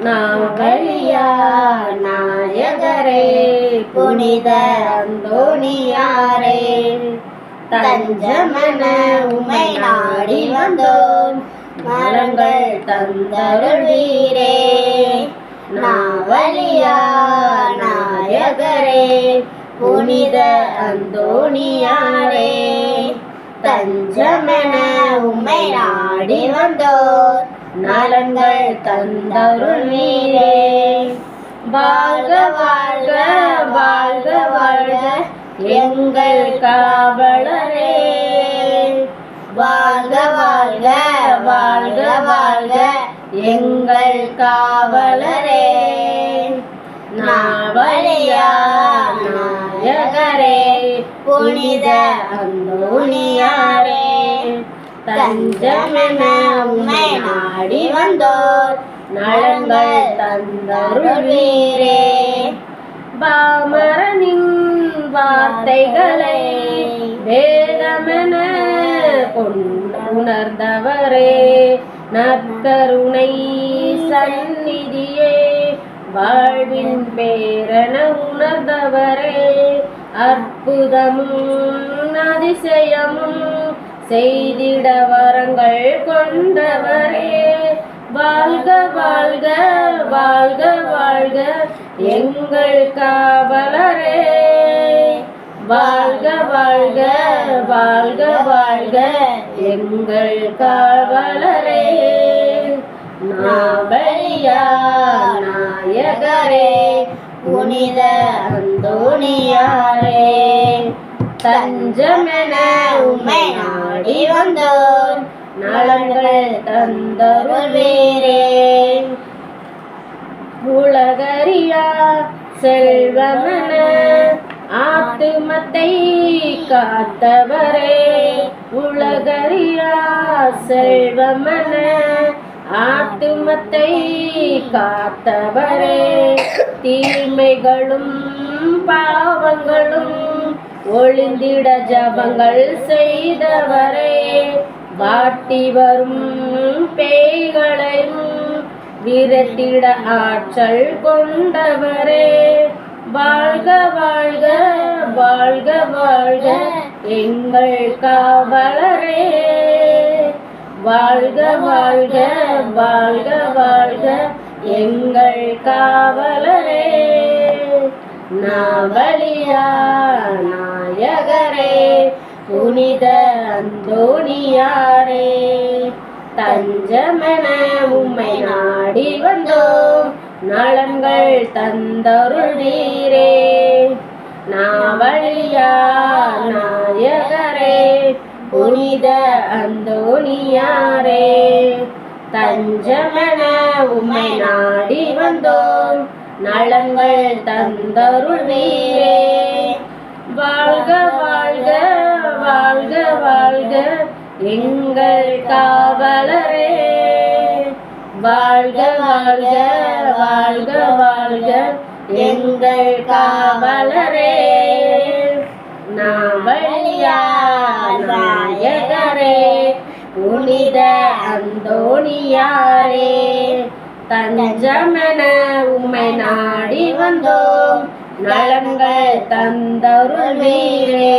நாவலியா நாயகரே புனித அந்தோணியாரே, தஞ்சமென உம்மை நாடி வந்தோம் நலங்கள் தந்தருள்வீரே. நாவலியா நாயகரே புனித அந்தோணியாரே, தஞ்சமென உம்மை நாடி வந்தோர் நலங்கள் தந்தருள்வீரே. வாழ்க வாழ்க வாழ்க வாழ்க எங்கள் காவலரே, வாழ்க வாழ்க வாழ்க வாழ்க எங்கள் காவலரே. நாவலியா நாயகரே புனித அந்தோணியாரே, தஞ்சமென உம்மை நாடி வந்தோர் நலங்கள் தந்தருள்வீரே. பாமரனின் வார்த்தைகளை வேதமென உணர்ந்தவரே, நற்கருணை சந்நிதியே வாழ்வின் பேரென உணர்ந்தவரே, அற்புதமும் அதிசயமும் செய்திட வரங்கள் கொண்டவரே. வாழ்க வாழ்க வாழ்க வாழ்க எங்கள் காவலரே, வாழ்க வாழ்க வாழ்க வாழ்க எங்கள் காவலரே. நாவலியா நாயகரே புனித அந்தோணியாரே, தஞ்சமென உம்மை நாடி வந்தோர் நலங்கள் தந்தருள்வீரே. உலகறியா செல்வமென ஆத்துமத்தை காத்தவரே, உலகறியா செல்வமென ஆத்துமத்தை காத்தவரே, தீமைகளும் பாவங்களும் ஒளிந்திட ஜபங்கள் செய்தவரே, வாட்டி வரும் பேய்களையும் விரட்டிட ஆற்றல் கொண்டவரே. வாழ்க வாழ்க வாழ்க வாழ்க எங்கள் காவலரே, வாழ்க வாழ்க வாழ்க வாழ்க எங்கள் காவலரே. நாவலியா நாயகரே புனித அந்தோணியாரே, தஞ்சமென உம்மை நாடி வந்தோம் நலங்கள் தந்தருள்வீரே. நாவலியா நாயகரே புனித அந்தோணியாரே, தஞ்சமென உம்மை நாடி வந்தோம் நலங்கள் தந்தருள்வீரே. வாழ்க வாழ்க வாழ்க வாழ்க எங்கள் காவலரே, வாழ்க வாழ்க வாழ்க வாழ்க எங்கள் காவலரே. நாவலியா நாயகரே புனித அந்தோணியாரே, தஞ்சமென உம்மை நாடி வந்தோம் நலங்கள் தந்தருள்வீரே.